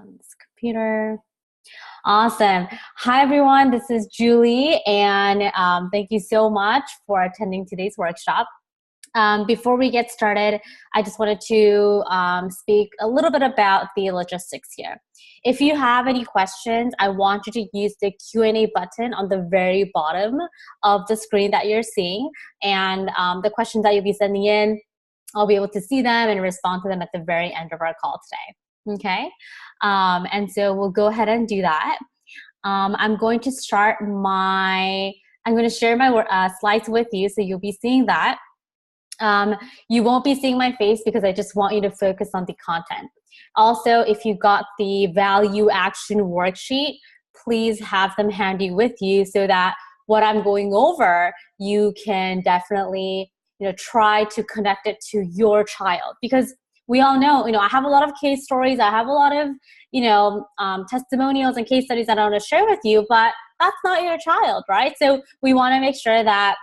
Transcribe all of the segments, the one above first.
on this computer. Awesome. Hi, everyone. This is Julie, and thank you so much for attending today's workshop. Before we get started, I just wanted to speak a little bit about the logistics here. If you have any questions, I want you to use the Q&A button on the very bottom of the screen that you're seeing. And the questions that you'll be sending in, I'll be able to see them and respond to them at the very end of our call today. Okay? And so we'll go ahead and do that. I'm going to share my slides with you, so you'll be seeing that. You won't be seeing my face because I just want you to focus on the content. Also, if you got the value action worksheet, please have them handy with you so that what I'm going over, you can definitely, try to connect it to your child. Because we all know, I have a lot of case stories. I have a lot of, testimonials and case studies that I want to share with you, but that's not your child, right? So we want to make sure that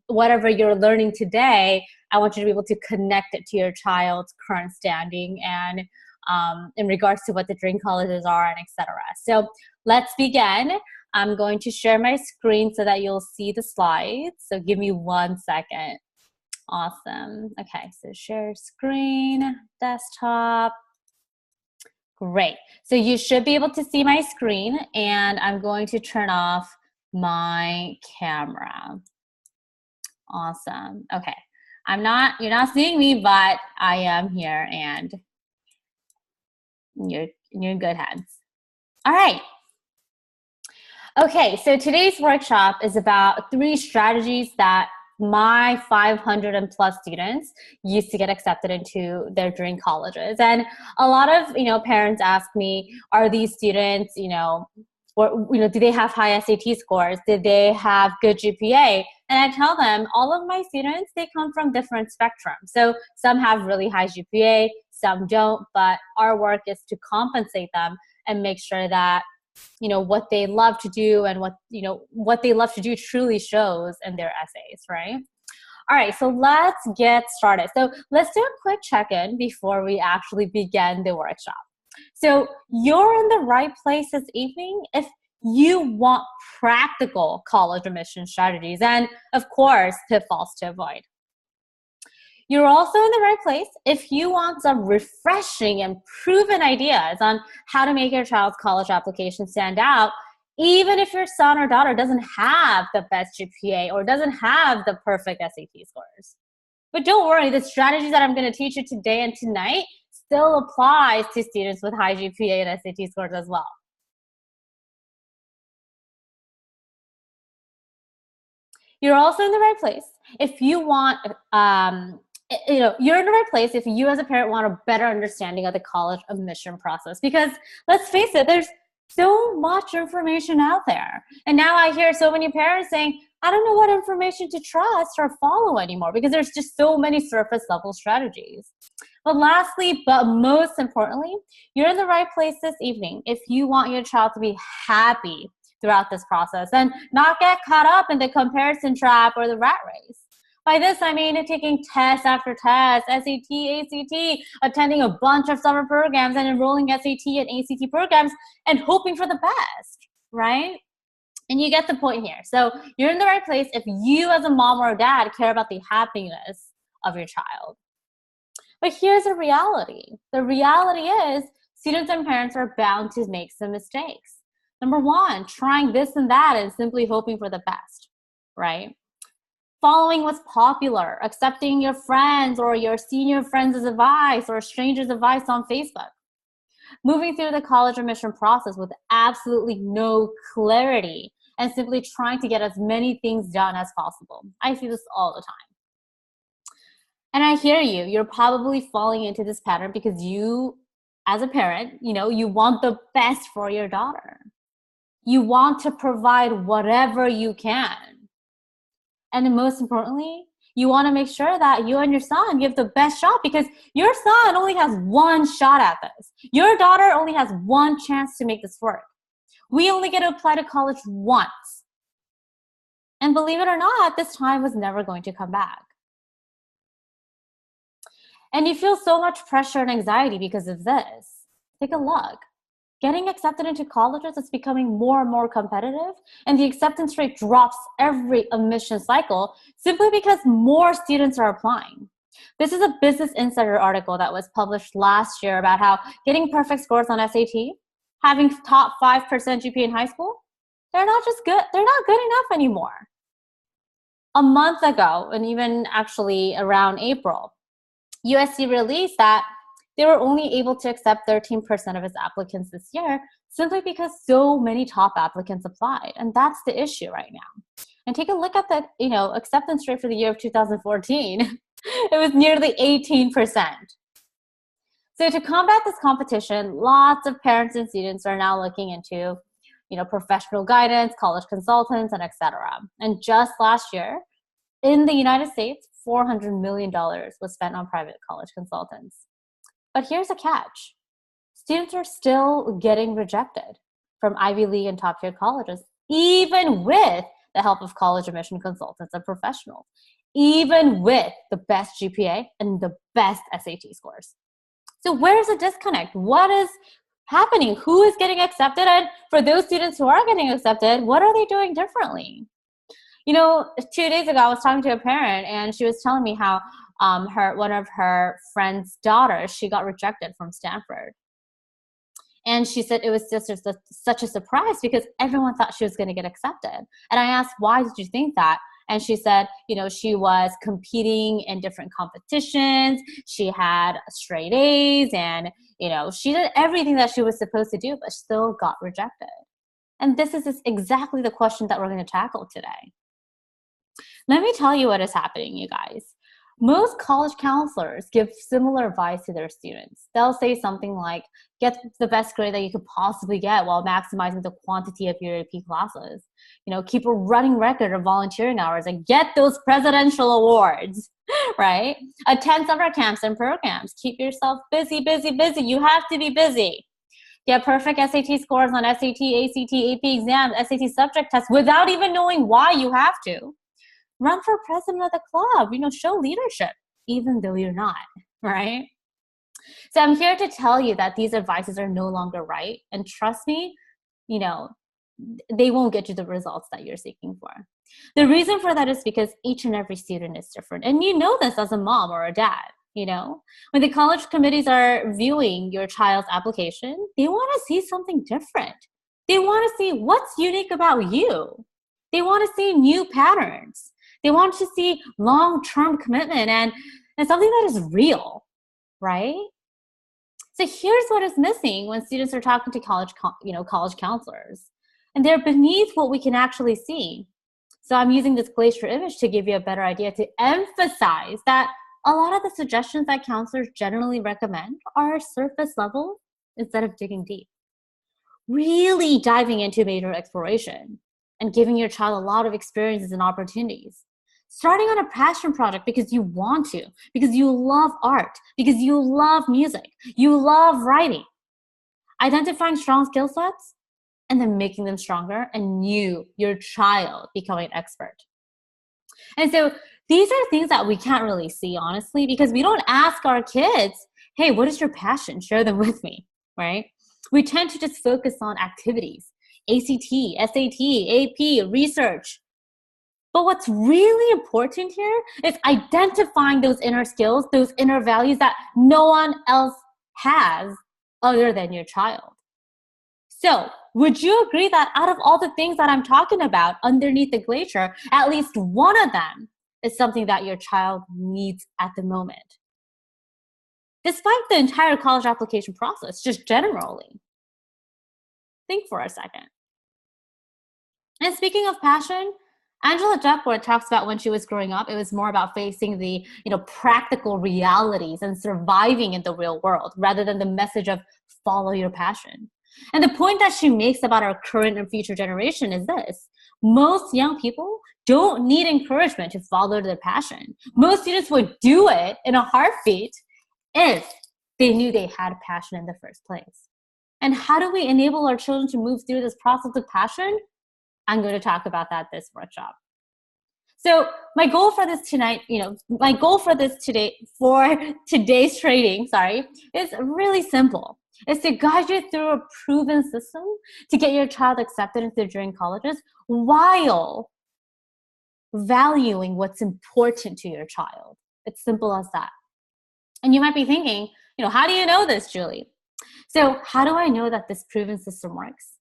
whatever you're learning today, I want you to be able to connect it to your child's current standing and in regards to what the dream colleges are and etc. So let's begin. I'm going to share my screen so that you'll see the slides. So give me 1 second. Awesome. Okay, so share screen, desktop. Great. So you should be able to see my screen, and I'm going to turn off my camera. Awesome. Okay. You're not seeing me, but I am here and you're in good hands. All right. Okay. So today's workshop is about 3 strategies that my 500 and plus students used to get accepted into their dream colleges. And a lot of, parents ask me, are these students, do they have high SAT scores? Did they have good GPA? And I tell them, all of my students, they come from different spectrums. So some have really high GPA, some don't, but our work is to compensate them and make sure that, what they love to do and what they love to do truly shows in their essays, right? All right, so let's get started. So let's do a quick check-in before we actually begin the workshop. So you're in the right place this evening if you want practical college admission strategies and, of course, pitfalls to avoid. You're also in the right place if you want some refreshing and proven ideas on how to make your child's college application stand out, even if your son or daughter doesn't have the best GPA or doesn't have the perfect SAT scores. But don't worry, the strategies that I'm going to teach you today and tonight still applies to students with high GPA and SAT scores as well. You're also in the right place if you want, you're in the right place if you as a parent want a better understanding of the college admission process. Because let's face it, there's so much information out there. And now I hear so many parents saying, I don't know what information to trust or follow anymore because there's just so many surface level strategies. But lastly, but most importantly, you're in the right place this evening if you want your child to be happy throughout this process and not get caught up in the comparison trap or the rat race. By this, I mean taking test after test, SAT, ACT, attending a bunch of summer programs and enrolling SAT and ACT programs and hoping for the best, right? And you get the point here. So you're in the right place if you as a mom or a dad care about the happiness of your child. But here's a reality. The reality is students and parents are bound to make some mistakes. Number 1, trying this and that and simply hoping for the best, right? Following what's popular, accepting your friends or your senior friends' advice or strangers' advice on Facebook. Moving through the college admission process with absolutely no clarity and simply trying to get as many things done as possible. I see this all the time. And I hear you. You're probably falling into this pattern because you, as a parent, you want the best for your daughter. You want to provide whatever you can. And most importantly, you want to make sure that you and your son give the best shot because your son only has one shot at this. Your daughter only has one chance to make this work. We only get to apply to college once. And believe it or not, this time was never going to come back. And you feel so much pressure and anxiety because of this. Take a look. Getting accepted into colleges is becoming more and more competitive, and the acceptance rate drops every admission cycle simply because more students are applying. This is a Business Insider article that was published last year about how getting perfect scores on SAT, having top 5% GPA in high school, they're not good enough anymore. A month ago, and even actually around April, USC released that they were only able to accept 13% of its applicants this year simply because so many top applicants applied. And that's the issue right now. And take a look at the acceptance rate for the year of 2014. It was nearly 18%. So to combat this competition, lots of parents and students are now looking into professional guidance, college consultants, and etc. And just last year, in the United States, $400 million was spent on private college consultants. But here's a catch. Students are still getting rejected from Ivy League and top-tier colleges, even with the help of college admission consultants and professionals, even with the best GPA and the best SAT scores. So where's the disconnect? What is happening? Who is getting accepted? And for those students who are getting accepted, what are they doing differently? 2 days ago, I was talking to a parent, and she was telling me how one of her friend's daughters, she got rejected from Stanford. And she said it was just such a surprise because everyone thought she was going to get accepted. And I asked, why did you think that? And she said, she was competing in different competitions. She had straight A's and, she did everything that she was supposed to do, but still got rejected. And this is exactly the question that we're going to tackle today. Let me tell you what is happening, you guys. Most college counselors give similar advice to their students. They'll say something like, get the best grade that you could possibly get while maximizing the quantity of your AP classes. Keep a running record of volunteering hours and get those presidential awards, right? Attend summer camps and programs. Keep yourself busy, busy, busy. You have to be busy. Get perfect SAT scores on SAT, ACT, AP exams, SAT subject tests without even knowing why you have to. Run for president of the club, show leadership, even though you're not, right? So I'm here to tell you that these advices are no longer right. And trust me, they won't get you the results that you're seeking for. The reason for that is because each and every student is different. And you know this as a mom or a dad, When the college committees are viewing your child's application, they want to see something different. They want to see what's unique about you. They want to see new patterns. They want to see long-term commitment and something that is real, right? So here's what is missing when students are talking to college counselors. And they're beneath what we can actually see. So I'm using this glacier image to give you a better idea to emphasize that a lot of the suggestions that counselors generally recommend are surface level instead of digging deep. Really diving into major exploration and giving your child a lot of experiences and opportunities. Starting on a passion project because you want to, because you love art, because you love music, you love writing. Identifying strong skill sets and then making them stronger and your child, becoming an expert. And so these are things that we can't really see, honestly, because we don't ask our kids, hey, what is your passion? Share them with me, right? We tend to just focus on activities, ACT, SAT, AP, research. But what's really important here is identifying those inner skills, those inner values that no one else has other than your child. So would you agree that out of all the things that I'm talking about underneath the glacier, at least one of them is something that your child needs at the moment? Despite the entire college application process, just generally. Think for a second. And speaking of passion, Angela Duckworth talks about when she was growing up, it was more about facing the practical realities and surviving in the real world rather than the message of follow your passion. And the point that she makes about our current and future generation is this. Most young people don't need encouragement to follow their passion. Most students would do it in a heartbeat if they knew they had passion in the first place. And how do we enable our children to move through this process of passion? I'm going to talk about that this workshop. So my goal for this today's training, is really simple. is to guide you through a proven system to get your child accepted into dream colleges while valuing what's important to your child. It's simple as that. And you might be thinking, how do you know this, Julie? So how do I know that this proven system works?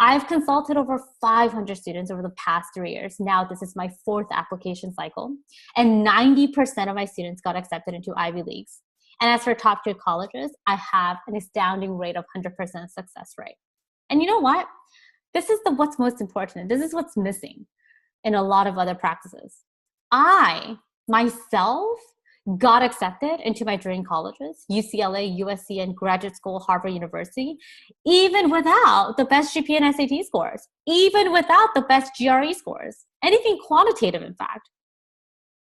I've consulted over 500 students over the past 3 years. Now this is my 4th application cycle, and 90% of my students got accepted into Ivy Leagues. And as for top tier colleges, I have an astounding rate of 100% success rate. And you know what? This is what's most important. This is what's missing in a lot of other practices. I, myself, got accepted into my dream colleges, UCLA, USC, and graduate school, Harvard University, even without the best GPA and SAT scores, even without the best GRE scores, anything quantitative, in fact.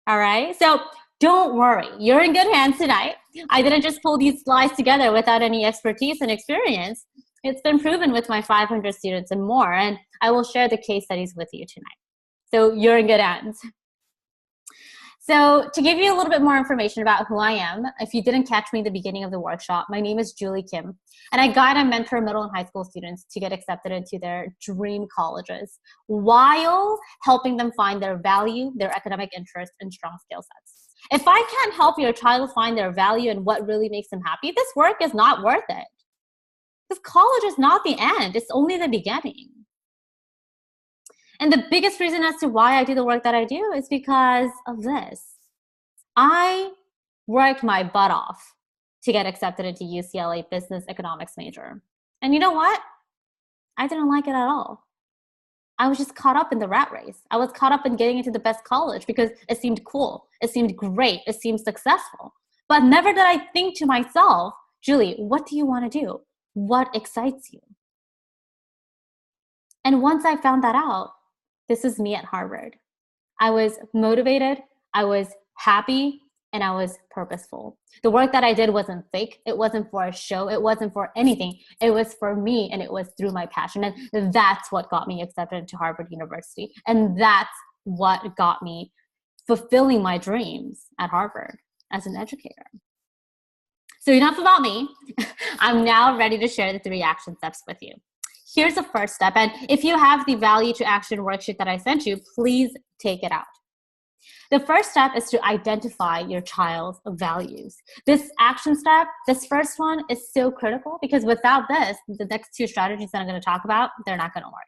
All right? So don't worry. You're in good hands tonight. I didn't just pull these slides together without any expertise and experience. It's been proven with my 500 students and more, and I will share the case studies with you tonight. So you're in good hands. So to give you a little bit more information about who I am, if you didn't catch me at the beginning of the workshop, my name is Julie Kim, and I guide and mentor middle and high school students to get accepted into their dream colleges while helping them find their value, their academic interest, and strong skill sets. If I can't help your child find their value and what really makes them happy, this work is not worth it. Because college is not the end, it's only the beginning. And the biggest reason as to why I do the work that I do is because of this. I worked my butt off to get accepted into UCLA business economics major. And you know what? I didn't like it at all. I was just caught up in the rat race. I was caught up in getting into the best college because it seemed cool. It seemed great. It seemed successful. But never did I think to myself, Julie, what do you want to do? What excites you? And once I found that out, this is me at Harvard. I was motivated, I was happy, and I was purposeful. The work that I did wasn't fake. It wasn't for a show. It wasn't for anything. It was for me, and it was through my passion. And that's what got me accepted into Harvard University. And that's what got me fulfilling my dreams at Harvard as an educator. So enough about me. I'm now ready to share the 3 action steps with you. Here's the first step. And if you have the value to action worksheet that I sent you, please take it out. The first step is to identify your child's values. This action step, this first one, is so critical because without this, the next 2 strategies that I'm going to talk about, they're not going to work.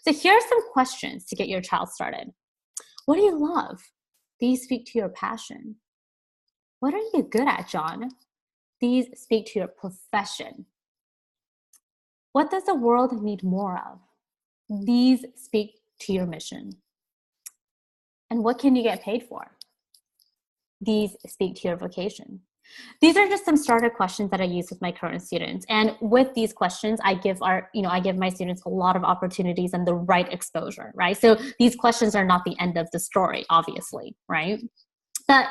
So here are some questions to get your child started. What do you love? These speak to your passion. What are you good at, John? These speak to your profession. What does the world need more of? These speak to your mission. And what can you get paid for? These speak to your vocation. These are just some starter questions that I use with my current students. And with these questions, I give my students a lot of opportunities and the right exposure, right? So these questions are not the end of the story, obviously, right? But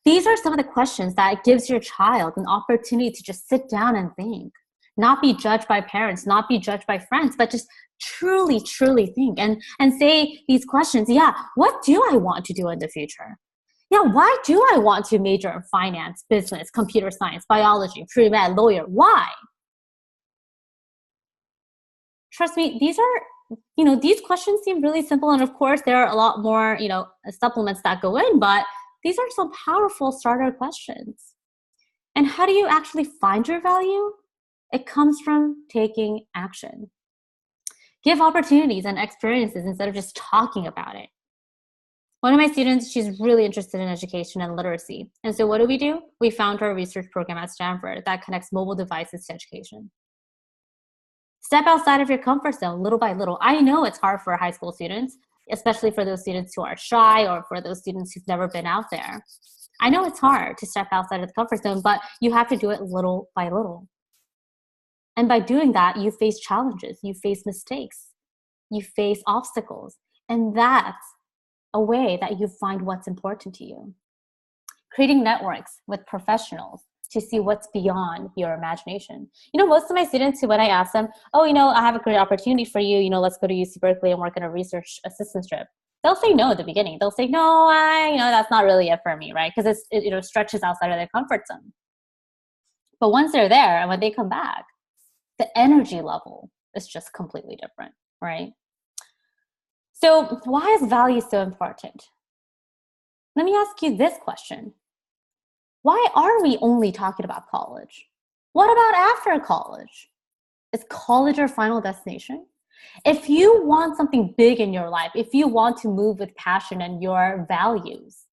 these are some of the questions that gives your child an opportunity to just sit down and think. Not be judged by parents, not be judged by friends, but just truly, truly think and say these questions. Yeah, what do I want to do in the future? Yeah, why do I want to major in finance, business, computer science, biology, pre-med, lawyer? Why? Trust me, these questions seem really simple. And of course, there are a lot more, supplements that go in, but these are some powerful starter questions. And how do you actually find your value? It comes from taking action. Give opportunities and experiences instead of just talking about it. One of my students, she's really interested in education and literacy. And so what do? We found her a research program at Stanford that connects mobile devices to education. Step outside of your comfort zone little by little. I know it's hard for high school students, especially for those students who are shy or for those students who've never been out there. I know it's hard to step outside of the comfort zone, but you have to do it little by little. And by doing that, you face challenges, you face mistakes, you face obstacles. And that's a way that you find what's important to you. Creating networks with professionals to see what's beyond your imagination. Most of my students, when I ask them, I have a great opportunity for you, let's go to UC Berkeley and work in a research assistantship. They'll say no at the beginning. They'll say, no, that's not really it for me, right? Because it stretches outside of their comfort zone. But once they're there and when they come back, The energy level is just completely different, right? So why is value so important? Let me ask you this question. Why are we only talking about college? What about after college? Is college our final destination? If you want something big in your life, if you want to move with passion and your values,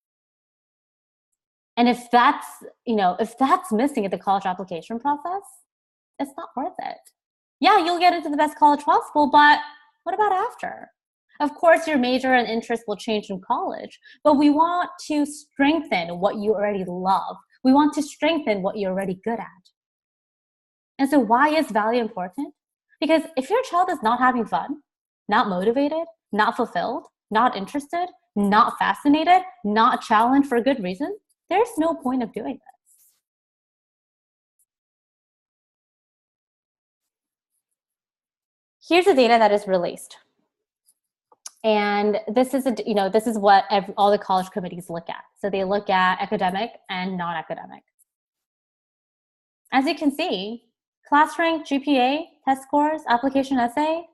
and if that's, if that's missing at the college application process, it's not worth it. Yeah, you'll get into the best college possible, but what about after? Of course, your major and interest will change in college, but we want to strengthen what you already love. We want to strengthen what you're already good at. And so why is value important? Because if your child is not having fun, not motivated, not fulfilled, not interested, not fascinated, not challenged for a good reason, there's no point of doing this. Here's the data that is released. And this is this is what all the college committees look at. So they look at academic and non-academic. As you can see, class rank, GPA, test scores, application essay,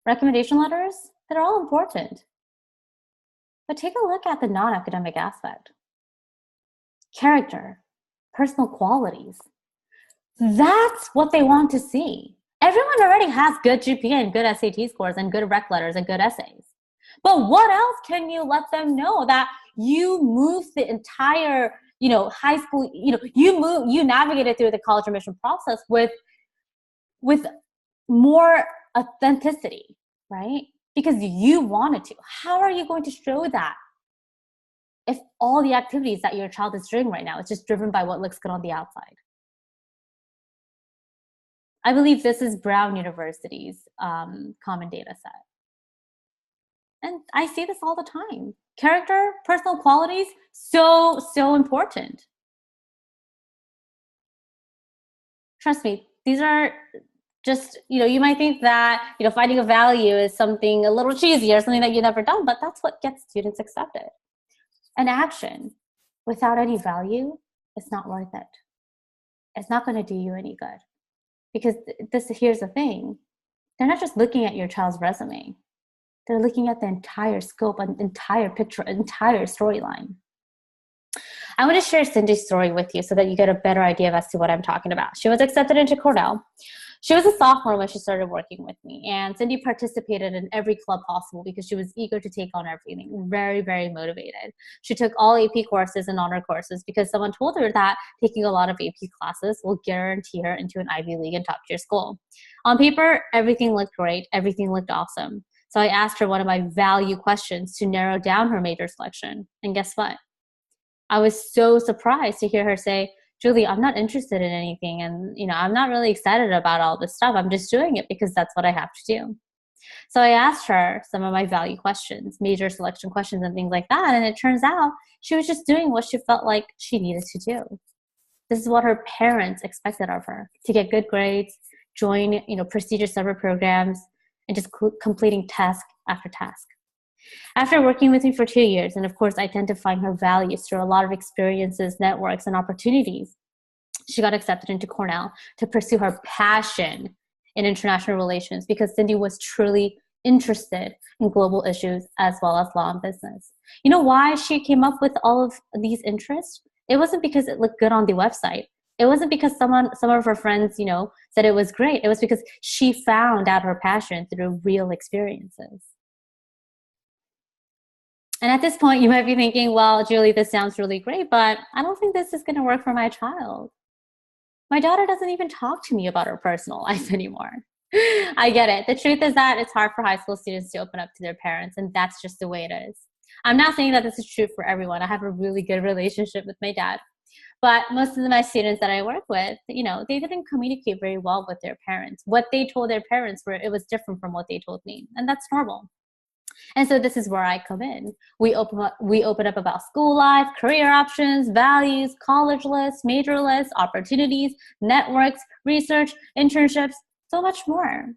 recommendation letters, they're all important. But take a look at the non-academic aspect. Character, personal qualities. That's what they want to see. Everyone already has good GPA and good SAT scores and good rec letters and good essays. But what else can you let them know that you moved the entire, high school, you navigated through the college admission process with more authenticity, right? Because you wanted to. How are you going to show that if all the activities that your child is doing right now is just driven by what looks good on the outside? I believe this is Brown University's common data set. And I see this all the time. Character, personal qualities, so important. Trust me, these are just, you might think that, finding a value is something a little cheesy or something that you've never done, but that's what gets students accepted. An action without any value is not worth it. It's not going to do you any good. Because here's the thing. They're not just looking at your child's resume. They're looking at the entire scope, an entire picture, entire storyline. I want to share Cindy's story with you so that you get a better idea as to what I'm talking about. She was accepted into Cornell. She was a sophomore when she started working with me, and Cindy participated in every club possible because she was eager to take on everything, very, very motivated. She took all AP courses and honor courses because someone told her that taking a lot of AP classes will guarantee her into an Ivy League and top-tier school. On paper, everything looked great. Everything looked awesome. So I asked her one of my value questions to narrow down her major selection. And guess what? I was so surprised to hear her say, Julie, I'm not interested in anything. And, I'm not really excited about all this stuff. I'm just doing it because that's what I have to do. So I asked her some of my value questions, major selection questions and things like that. And it turns out she was just doing what she felt like she needed to do. This is what her parents expected of her, to get good grades, join, prestigious summer programs, and just completing task after task. After working with me for 2 years, and of course identifying her values through a lot of experiences, networks, and opportunities, she got accepted into Cornell to pursue her passion in international relations because Cindy was truly interested in global issues as well as law and business. You know why she came up with all of these interests? It wasn't because it looked good on the website. It wasn't because some of her friends, said it was great. It was because she found out her passion through real experiences. And at this point, you might be thinking, well, Julie, this sounds really great, but I don't think this is going to work for my child. My daughter doesn't even talk to me about her personal life anymore. I get it. The truth is that it's hard for high school students to open up to their parents, and that's just the way it is. I'm not saying that this is true for everyone. I have a really good relationship with my dad. But most of my students that I work with, they didn't communicate very well with their parents. What they told their parents it was different from what they told me. And that's normal. And so this is where I come in. We open up about school life, career options, values, college lists, major lists, opportunities, networks, research, internships, so much more.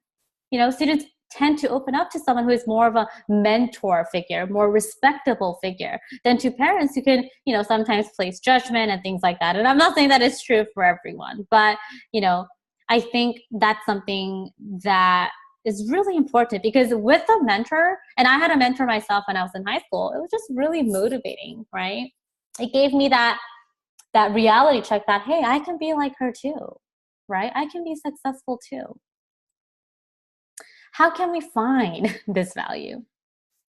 Students tend to open up to someone who is more of a mentor figure, more respectable figure than to parents who can, sometimes place judgment and things like that. And I'm not saying that it's true for everyone, but, I think that's something that is really important, because with a mentor, and I had a mentor myself when I was in high school, it was just really motivating, right? It gave me that reality check that, hey, I can be like her too, right? I can be successful too. How can we find this value,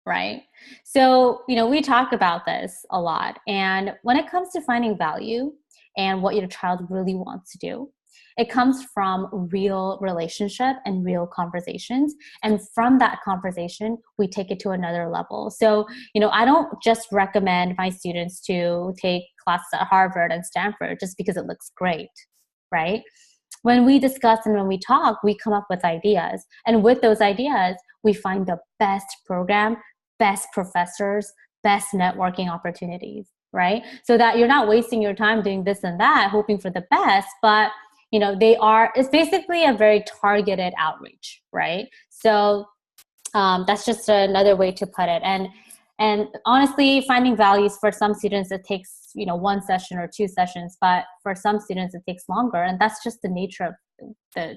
right? So, we talk about this a lot. And when it comes to finding value and what your child really wants to do, it comes from real relationship and real conversations. And from that conversation, we take it to another level. So, I don't just recommend my students to take classes at Harvard and Stanford just because it looks great, right? When we discuss and when we talk, we come up with ideas. And with those ideas, we find the best program, best professors, best networking opportunities, right? So that you're not wasting your time doing this and that, hoping for the best, but it's basically a very targeted outreach, right? So that's just another way to put it. And honestly, finding values for some students, it takes, one session or two sessions, but for some students it takes longer. And that's just the nature of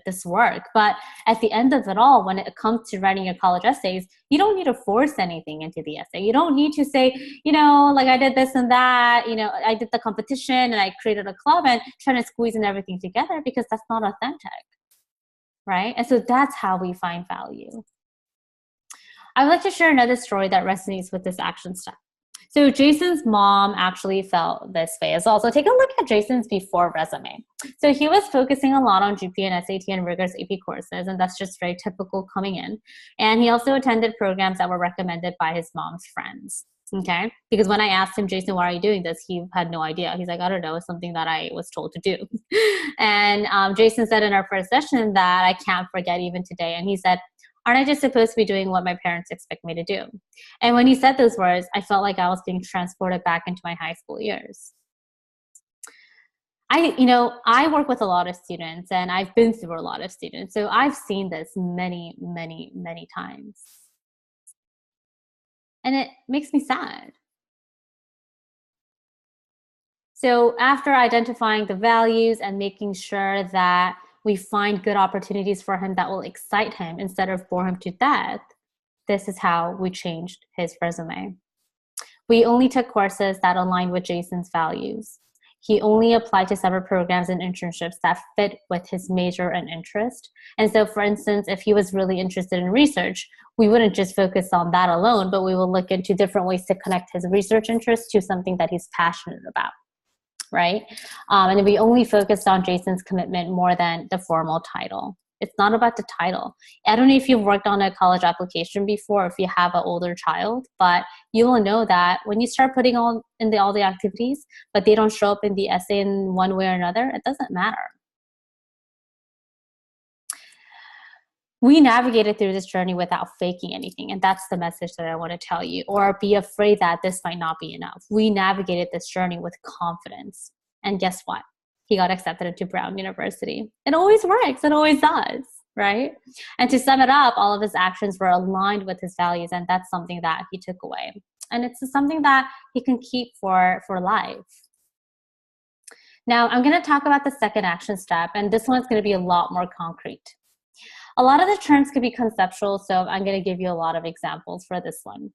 this work. But at the end of it all, when it comes to writing your college essays, you don't need to force anything into the essay. You don't need to say, like I did this and that, I did the competition and I created a club and trying to squeeze in everything together, because that's not authentic, right? And so that's how we find value. I would like to share another story that resonates with this action step. So Jason's mom actually felt this way as well. So take a look at Jason's before resume. So he was focusing a lot on GPA and SAT and rigorous AP courses, and that's just very typical coming in. And he also attended programs that were recommended by his mom's friends. Okay, because when I asked him, Jason, why are you doing this? He had no idea. He's like, I don't know, it's something that I was told to do. And Jason said in our first session that I can't forget even today. And he said, aren't I just supposed to be doing what my parents expect me to do? And when he said those words, I felt like I was being transported back into my high school years. I work with a lot of students, and I've been through a lot of students. So I've seen this many, many, many times. And it makes me sad. So after identifying the values and making sure that we find good opportunities for him that will excite him instead of bore him to death, this is how we changed his resume. We only took courses that aligned with Jason's values. He only applied to summer programs and internships that fit with his major and interest. And so, for instance, if he was really interested in research, we wouldn't just focus on that alone, but we will look into different ways to connect his research interest to something that he's passionate about. Right? And we only focused on Jason's commitment more than the formal title. It's not about the title. I don't know if you've worked on a college application before, if you have an older child, but you will know that when you start putting all the activities, but they don't show up in the essay in one way or another, it doesn't matter. We navigated through this journey without faking anything. And that's the message that I want to tell you, or be afraid that this might not be enough. We navigated this journey with confidence. And guess what? He got accepted into Brown University. It always works. It always does, right? And to sum it up, all of his actions were aligned with his values. And that's something that he took away. And it's something that he can keep for life. Now, I'm going to talk about the second action step. And this one's going to be a lot more concrete. A lot of the terms could be conceptual, so I'm going to give you a lot of examples for this one.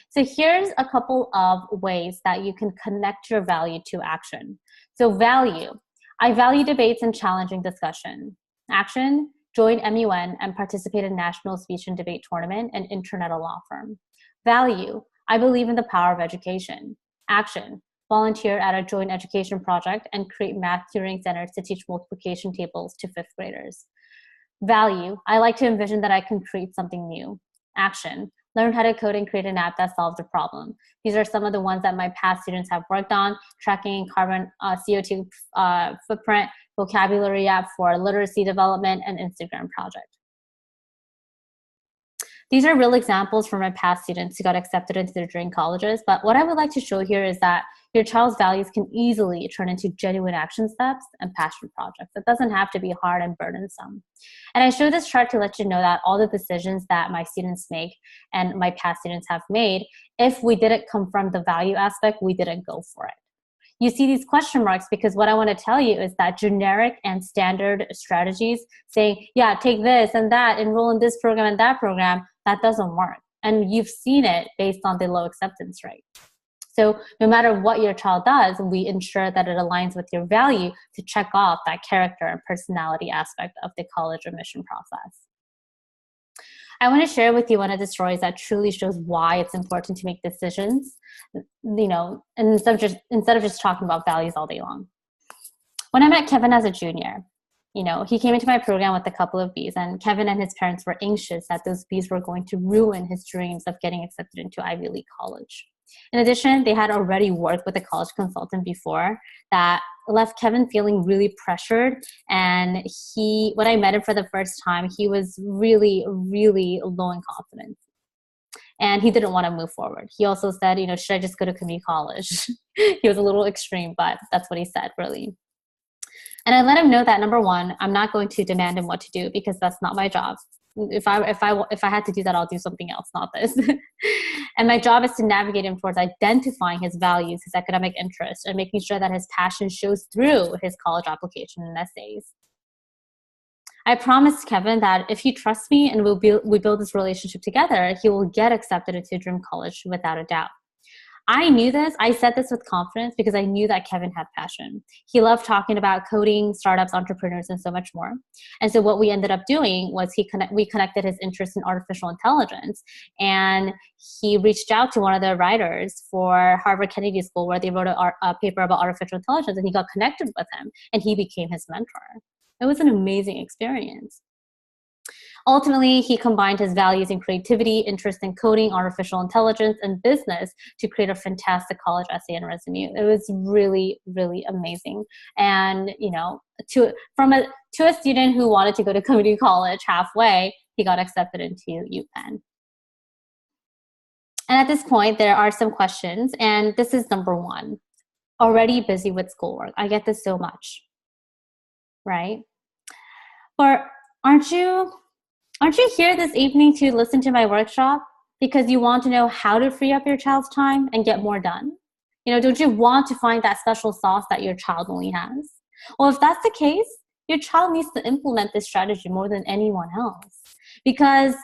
So here's a couple of ways that you can connect your value to action. So value, I value debates and challenging discussion. Action, join MUN and participate in National Speech and Debate Tournament and intern at a law firm. Value, I believe in the power of education. Action, volunteer at a joint education project and create math tutoring centers to teach multiplication tables to fifth graders. Value, I like to envision that I can create something new. Action, learn how to code and create an app that solves a problem. These are some of the ones that my past students have worked on: tracking carbon CO2 footprint, vocabulary app for literacy development, and Instagram project. These are real examples from my past students who got accepted into their dream colleges. But what I would like to show here is that your child's values can easily turn into genuine action steps and passion projects. It doesn't have to be hard and burdensome. And I show this chart to let you know that all the decisions that my students make and my past students have made, if we didn't come from the value aspect, we didn't go for it. You see these question marks because what I want to tell you is that generic and standard strategies saying, yeah, take this and that, enroll in this program and that program, that doesn't work. And you've seen it based on the low acceptance rate. So no matter what your child does, we ensure that it aligns with your value to check off that character and personality aspect of the college admission process. I want to share with you one of the stories that truly shows why it's important to make decisions, and instead of just talking about values all day long. When I met Kevin as a junior, he came into my program with a couple of Bs, and Kevin and his parents were anxious that those Bs were going to ruin his dreams of getting accepted into Ivy League college. In addition, they had already worked with a college consultant before that left Kevin feeling really pressured. And when I met him for the first time, he was really, really low in confidence. And he didn't want to move forward. He also said, should I just go to community college? He was a little extreme, but that's what he said, really. And I let him know that, number one, I'm not going to demand him what to do because that's not my job. If I had to do that, I'll do something else, not this. And my job is to navigate him towards identifying his values, his academic interests, and making sure that his passion shows through his college application and essays. I promised Kevin that if he trusts me and we build this relationship together, he will get accepted into Dream College without a doubt. I knew this. I said this with confidence because I knew that Kevin had passion. He loved talking about coding, startups, entrepreneurs, and so much more. And so what we ended up doing was we connected his interest in artificial intelligence, and he reached out to one of the writers for Harvard Kennedy School where they wrote a paper about artificial intelligence, and he got connected with him, and he became his mentor. It was an amazing experience. Ultimately, he combined his values in creativity, interest in coding, artificial intelligence, and business to create a fantastic college essay and resume. It was really, really amazing. And, to a student who wanted to go to community college halfway, he got accepted into UPenn. And at this point, there are some questions, and this is number one. Already busy with schoolwork. I get this so much, right? Or aren't you here this evening to listen to my workshop because you want to know how to free up your child's time and get more done? Don't you want to find that special sauce that your child only has? Well, if that's the case, your child needs to implement this strategy more than anyone else, because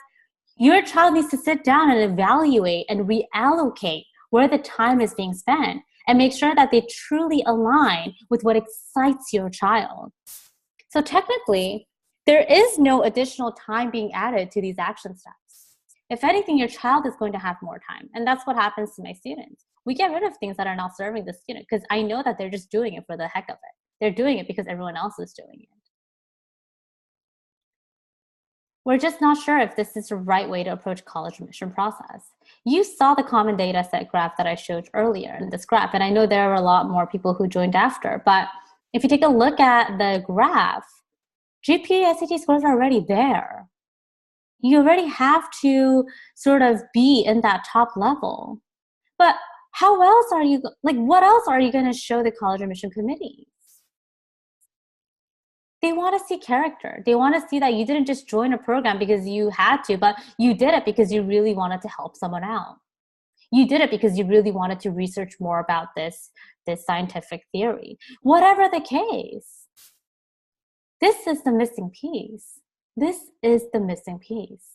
your child needs to sit down and evaluate and reallocate where the time is being spent and make sure that they truly align with what excites your child. So technically, there is no additional time being added to these action steps. If anything, your child is going to have more time. And that's what happens to my students. We get rid of things that are not serving the student because I know that they're just doing it for the heck of it. They're doing it because everyone else is doing it. We're just not sure if this is the right way to approach college admission process. You saw the common data set graph that I showed earlier in this graph, and I know there are a lot more people who joined after, but if you take a look at the graph, GPA, SAT scores are already there. You already have to sort of be in that top level. But what else are you going to show the college admission committees? They want to see character. They want to see that you didn't just join a program because you had to, but you did it because you really wanted to help someone out. You did it because you really wanted to research more about this scientific theory. Whatever the case. This is the missing piece. This is the missing piece.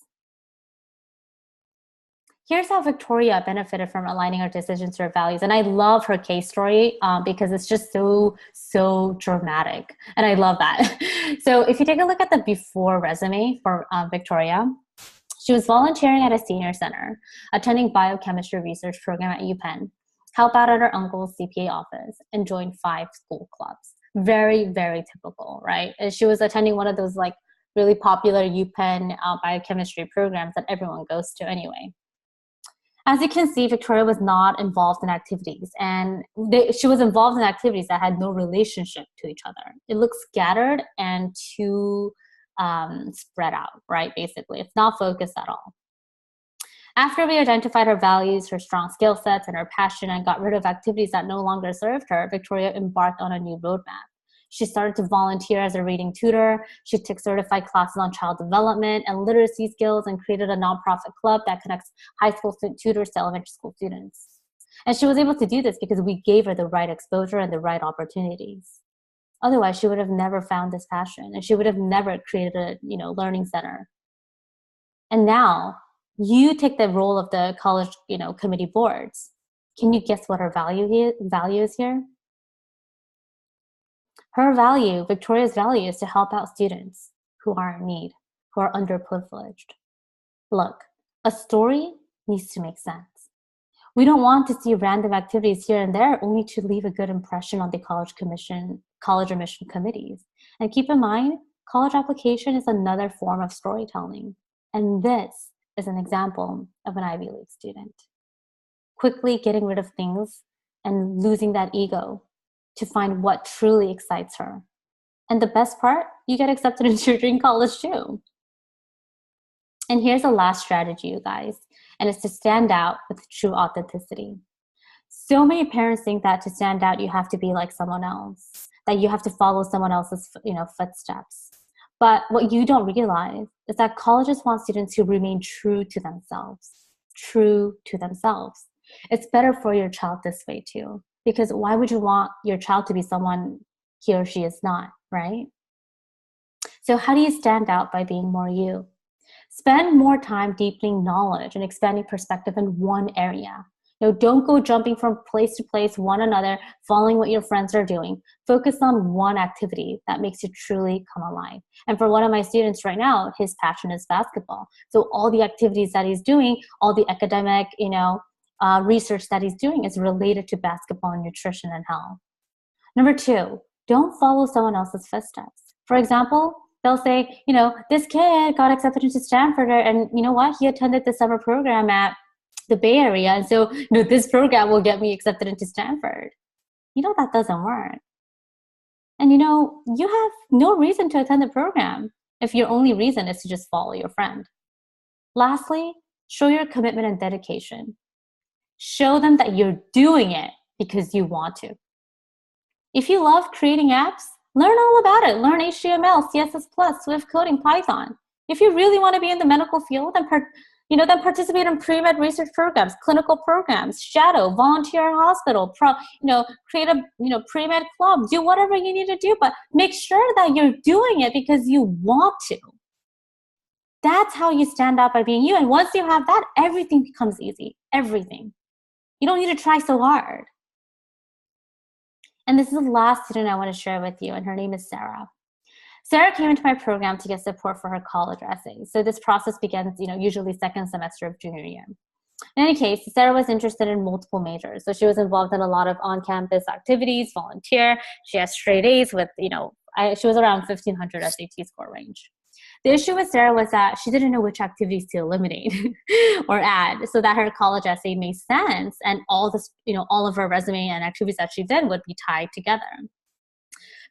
Here's how Victoria benefited from aligning her decisions to her values. And I love her case story because it's just so dramatic. And I love that. So if you take a look at the before resume for Victoria, she was volunteering at a senior center, attending biochemistry research program at UPenn, help out at her uncle's CPA office, and joined 5 school clubs. Very, very typical, right? And she was attending one of those really popular UPenn biochemistry programs that everyone goes to anyway. As you can see, Victoria was not involved in activities, and she was involved in activities that had no relationship to each other. It looks scattered and too spread out, right? Basically, it's not focused at all. After we identified her values, her strong skill sets, and her passion and got rid of activities that no longer served her, Victoria embarked on a new roadmap. She started to volunteer as a reading tutor. She took certified classes on child development and literacy skills and created a nonprofit club that connects high school tutors to elementary school students. And she was able to do this because we gave her the right exposure and the right opportunities. Otherwise, she would have never found this passion, and she would have never created a learning center. And now you take the role of the college committee boards. Can you guess what her value is here? Her value, Victoria's value, is to help out students who are in need, who are underprivileged. Look, a story needs to make sense. We don't want to see random activities here and there only to leave a good impression on the college admission committees. And keep in mind, college application is another form of storytelling. And this is an example of an Ivy League student. Quickly getting rid of things and losing that ego to find what truly excites her. And the best part, you get accepted into your dream college too. And here's the last strategy, you guys, and it's to stand out with true authenticity. So many parents think that to stand out, you have to be like someone else, that you have to follow someone else's footsteps. But what you don't realize is that colleges want students who remain true to themselves. It's better for your child this way too, because why would you want your child to be someone he or she is not, right? So how do you stand out? By being more you. Spend more time deepening knowledge and expanding perspective in one area. Don't go jumping from place to place, one another, following what your friends are doing. Focus on one activity that makes you truly come alive. And for one of my students right now, his passion is basketball. So all the activities that he's doing, all the academic, research that he's doing is related to basketball and nutrition and health. Number 2, don't follow someone else's footsteps. For example, they'll say, this kid got accepted into Stanford, and you know what? He attended the summer program at the Bay Area, and so this program will get me accepted into Stanford. That doesn't work. And you have no reason to attend the program if your only reason is to just follow your friend. Lastly, show your commitment and dedication. Show them that you're doing it because you want to. If you love creating apps, learn all about it. Learn HTML, CSS+, Swift coding, Python. If you really want to be in the medical field, then participate in pre-med research programs, clinical programs, shadow, volunteer in hospital, create a pre-med club, do whatever you need to do, but make sure that you're doing it because you want to. That's how you stand out, by being you. And once you have that, everything becomes easy. Everything. You don't need to try so hard. And this is the last student I want to share with you, and her name is Sarah. Sarah came into my program to get support for her college essays. So this process begins, usually second semester of junior year. In any case, Sarah was interested in multiple majors. So she was involved in a lot of on-campus activities, volunteer. She has straight A's with, she was around 1,500 SAT score range. The issue with Sarah was that she didn't know which activities to eliminate or add so that her college essay made sense, and all this, all of her resume and activities that she did would be tied together.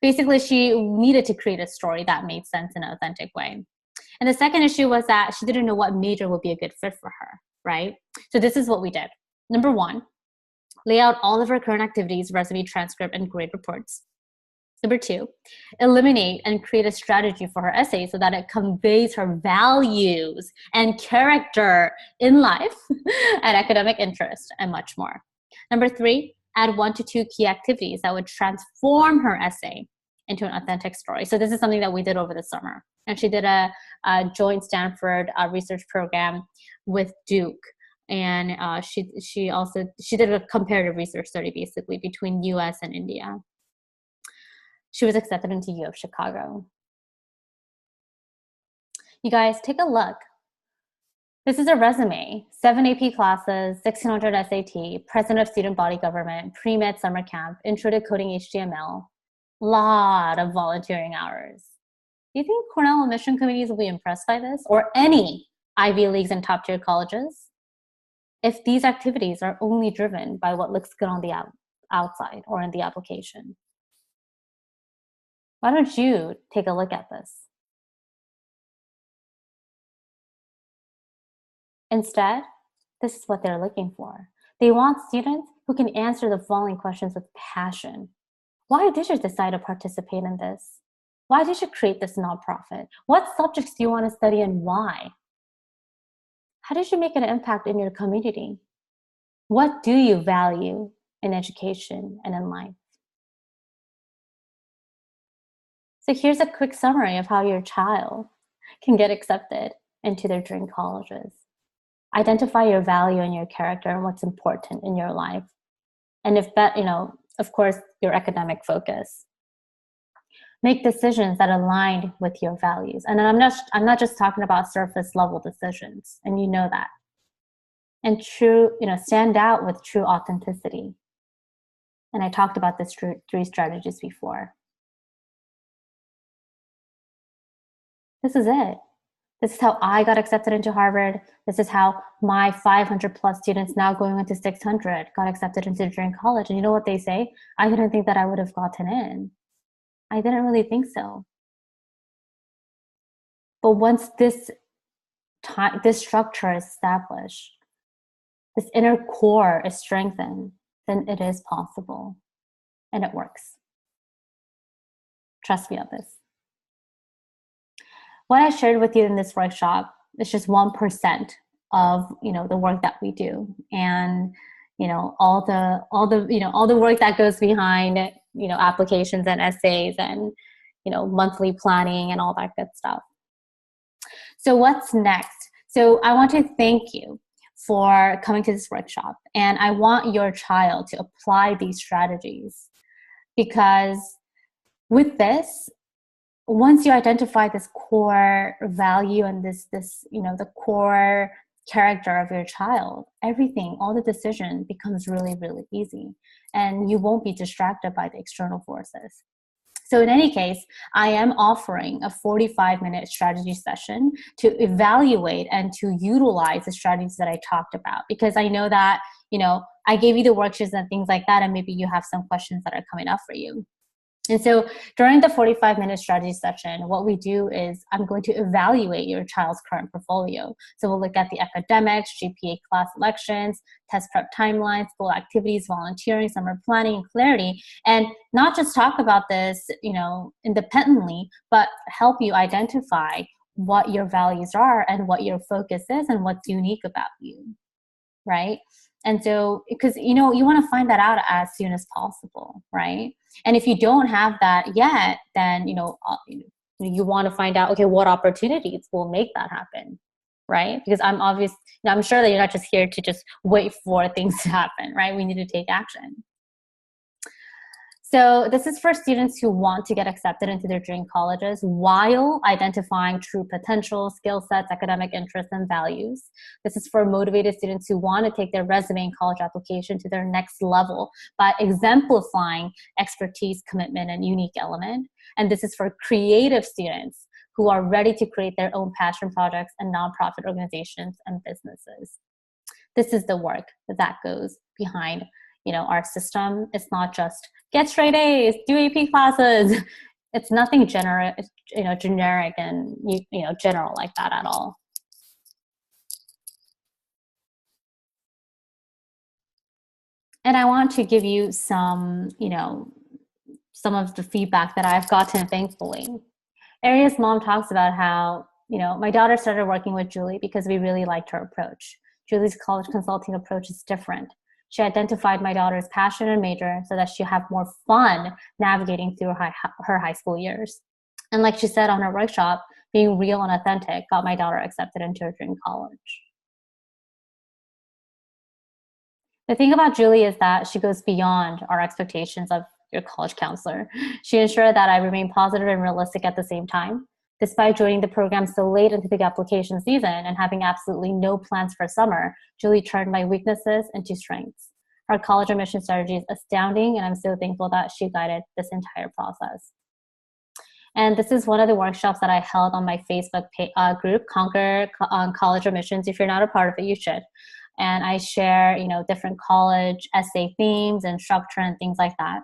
Basically, she needed to create a story that made sense in an authentic way. And the second issue was that she didn't know what major would be a good fit for her, right? So this is what we did. Number 1, lay out all of her current activities, resume, transcript, and grade reports. Number 2, eliminate and create a strategy for her essay so that it conveys her values and character in life and academic interest and much more. Number 3, add 1 to 2 key activities that would transform her essay into an authentic story. So this is something that we did over the summer. And she did a joint Stanford research program with Duke. And she did a comparative research study basically between US and India. She was accepted into U of Chicago. You guys, take a look. This is a resume, 7 AP classes, 1,600 SAT, president of student body government, pre-med summer camp, intro to coding HTML, lot of volunteering hours. Do you think Cornell admission committees will be impressed by this, or any Ivy Leagues and top tier colleges? If these activities are only driven by what looks good on the outside or in the application. Why don't you take a look at this? Instead, this is what they're looking for. They want students who can answer the following questions with passion. Why did you decide to participate in this? Why did you create this nonprofit? What subjects do you want to study and why? How did you make an impact in your community? What do you value in education and in life? So here's a quick summary of how your child can get accepted into their dream colleges. Identify your value and your character and what's important in your life. And if that, of course, your academic focus. Make decisions that align with your values. And I'm not just talking about surface level decisions, and you know that. And stand out with true authenticity. And I talked about this three strategies before. This is it. This is how I got accepted into Harvard. This is how my 500 plus students now going into 600 got accepted into dream college. And you know what they say? I didn't think that I would have gotten in. I didn't really think so. But once this structure is established, this inner core is strengthened, then it is possible. And it works. Trust me on this. What I shared with you in this workshop is just 1% of the work that we do, and all the work that goes behind applications and essays and monthly planning and all that good stuff. So what's next? So I want to thank you for coming to this workshop, and I want your child to apply these strategies, because with this, once you identify this core value and this the core character of your child, everything, all the decision becomes really, really easy, and you won't be distracted by the external forces. So in any case, I am offering a 45-minute strategy session to evaluate and to utilize the strategies that I talked about, because I know that, I gave you the worksheets and things like that, and maybe you have some questions that are coming up for you. And so during the 45-minute strategy session, what we do is I'm going to evaluate your child's current portfolio. So we'll look at the academics, GPA class selections, test prep timelines, school activities, volunteering, summer planning, and clarity, and not just talk about this, independently, but help you identify what your values are and what your focus is and what's unique about you, right? And so, because, you want to find that out as soon as possible, right? And if you don't have that yet, then, you want to find out, okay, what opportunities will make that happen, right? Because I'm sure that you're not just here to just wait for things to happen, right? We need to take action. So this is for students who want to get accepted into their dream colleges while identifying true potential, skill sets, academic interests, and values. This is for motivated students who want to take their resume and college application to their next level by exemplifying expertise, commitment, and unique element. And this is for creative students who are ready to create their own passion projects and nonprofit organizations and businesses. This is the work that goes behind our system. It's not just get straight A's, do AP classes. It's nothing generic and general like that at all. And I want to give you some of the feedback that I've gotten, thankfully. Aria's mom talks about how, my daughter started working with Julie because we really liked her approach. Julie's college consulting approach is different. She identified my daughter's passion and major so that she'll have more fun navigating through her high school years. And like she said on her workshop, being real and authentic got my daughter accepted into her dream college. The thing about Julie is that she goes beyond our expectations of your college counselor. She ensured that I remain positive and realistic at the same time. Despite joining the program so late into the application season and having absolutely no plans for summer, Julie turned my weaknesses into strengths. Her college admission strategy is astounding, and I'm so thankful that she guided this entire process. And this is one of the workshops that I held on my Facebook group, Conquer College Admissions. If you're not a part of it, you should. And I share, different college essay themes and structure and things like that.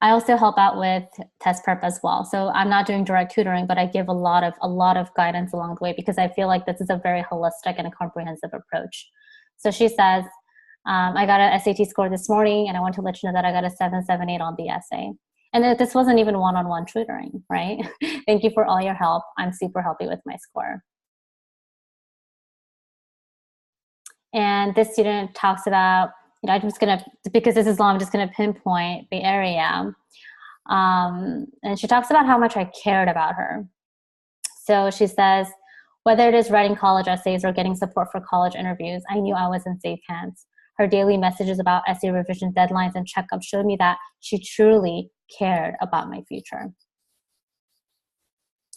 I also help out with test prep as well. So I'm not doing direct tutoring, but I give a lot of guidance along the way, because I feel like this is a very holistic and a comprehensive approach. So she says, I got an SAT score this morning, and I want to let you know that I got a 778 on the essay. And this wasn't even one-on-one tutoring, right? Thank you for all your help. I'm super happy with my score. And this student talks about, I'm just going to, because this is long, I'm just going to pinpoint the area. And she talks about how much I cared about her. So she says, whether it is writing college essays or getting support for college interviews, I knew I was in safe hands. Her daily messages about essay revision deadlines and checkups showed me that she truly cared about my future.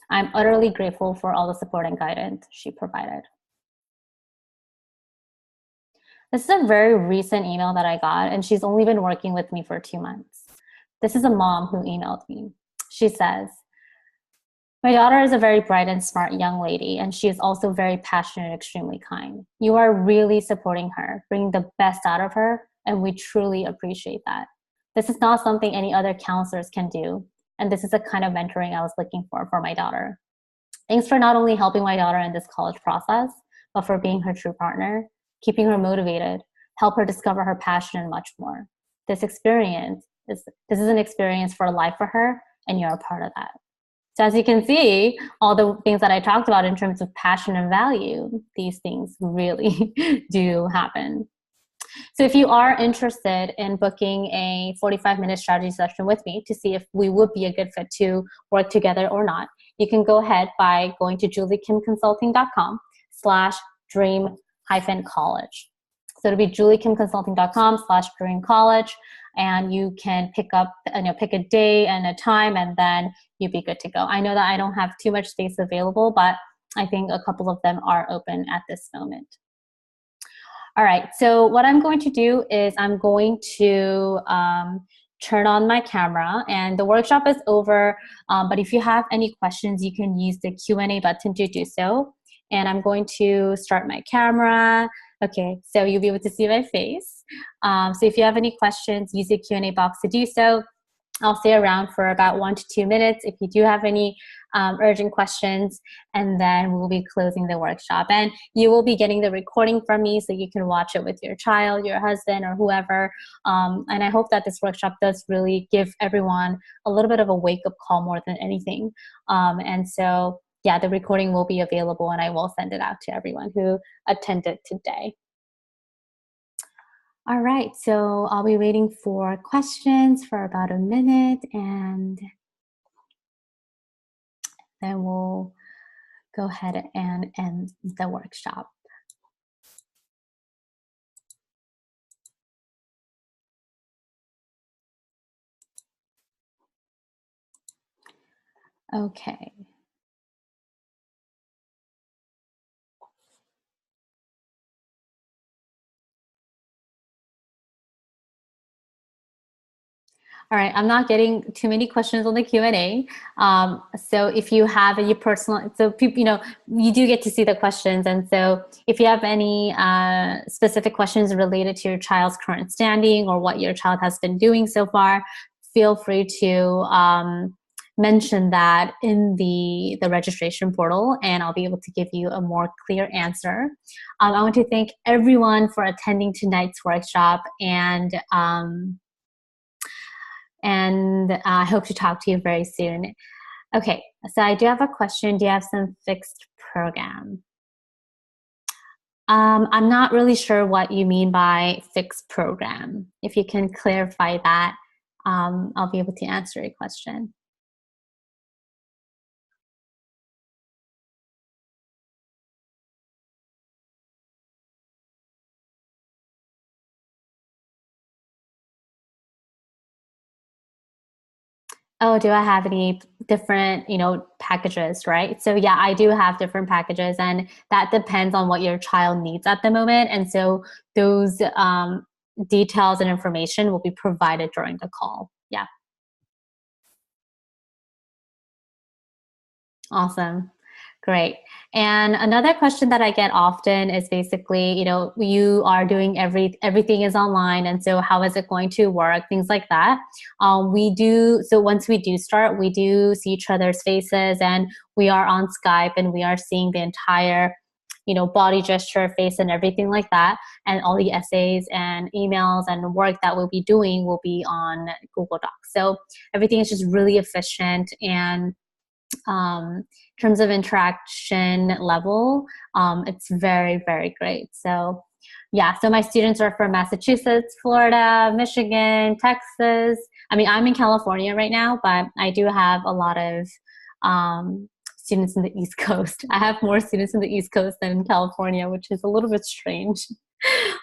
I'm utterly grateful for all the support and guidance she provided. This is a very recent email that I got, and she's only been working with me for 2 months. This is a mom who emailed me. She says, my daughter is a very bright and smart young lady, and she is also very passionate and extremely kind. You are really supporting her, bringing the best out of her, and we truly appreciate that. This is not something any other counselors can do, and this is the kind of mentoring I was looking for my daughter. Thanks for not only helping my daughter in this college process, but for being her true partner, keeping her motivated, help her discover her passion, and much more. This is an experience for life for her, and you're a part of that. So as you can see, all the things that I talked about in terms of passion and value, these things really do happen. So if you are interested in booking a 45-minute strategy session with me to see if we would be a good fit to work together or not, you can go ahead by going to juliekimconsulting.com/dream-college. So it'll be juliekimconsulting.com/dreamcollege, and you can pick a day and a time, and then you'll be good to go. I know that I don't have too much space available, but I think a couple of them are open at this moment. All right, so what I'm going to do is I'm going to turn on my camera, and the workshop is over, but if you have any questions, you can use the Q&A button to do so. And I'm going to start my camera. Okay, so you'll be able to see my face. So if you have any questions, use the Q&A box to do so. I'll stay around for about 1 to 2 minutes if you do have any urgent questions, and then we'll be closing the workshop. And you will be getting the recording from me so you can watch it with your child, your husband, or whoever. And I hope that this workshop does really give everyone a little bit of a wake-up call more than anything. And so, yeah, the recording will be available, and I will send it out to everyone who attended today. All right, so I'll be waiting for questions for about a minute, and then we'll go ahead and end the workshop. Okay. All right, I'm not getting too many questions on the Q&A. So if you have any personal, so people, you do get to see the questions. And so if you have any specific questions related to your child's current standing or what your child has been doing so far, feel free to mention that in the registration portal, and I'll be able to give you a more clear answer. I want to thank everyone for attending tonight's workshop, and I hope to talk to you very soon. Okay, so I do have a question. Do you have some fixed program? I'm not really sure what you mean by fixed program. If you can clarify that, I'll be able to answer your question. Oh, do I have any different, packages, right? So yeah, I do have different packages, and that depends on what your child needs at the moment. And so those details and information will be provided during the call. Yeah. Awesome. Great. And another question that I get often is basically, you are doing everything is online, and so how is it going to work? Things like that. So once we do start, we do see each other's faces, and we are on Skype, and we are seeing the entire, body gesture, face, and everything like that. And all the essays and emails and work that we'll be doing will be on Google Docs. So everything is just really efficient, and in terms of interaction level, it's very, very great. So Yeah, so my students are from Massachusetts, Florida, Michigan, Texas. I mean, I'm in California right now, but I do have a lot of students in the East Coast. I have more students in the East Coast than in California, which is a little bit strange,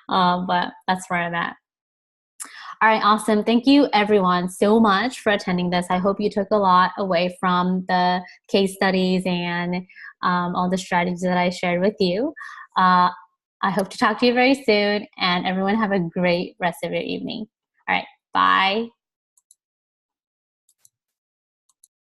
but that's where I'm at. All right, awesome. Thank you everyone so much for attending this. I hope you took a lot away from the case studies and all the strategies that I shared with you. I hope to talk to you very soon, and everyone have a great rest of your evening. All right, bye.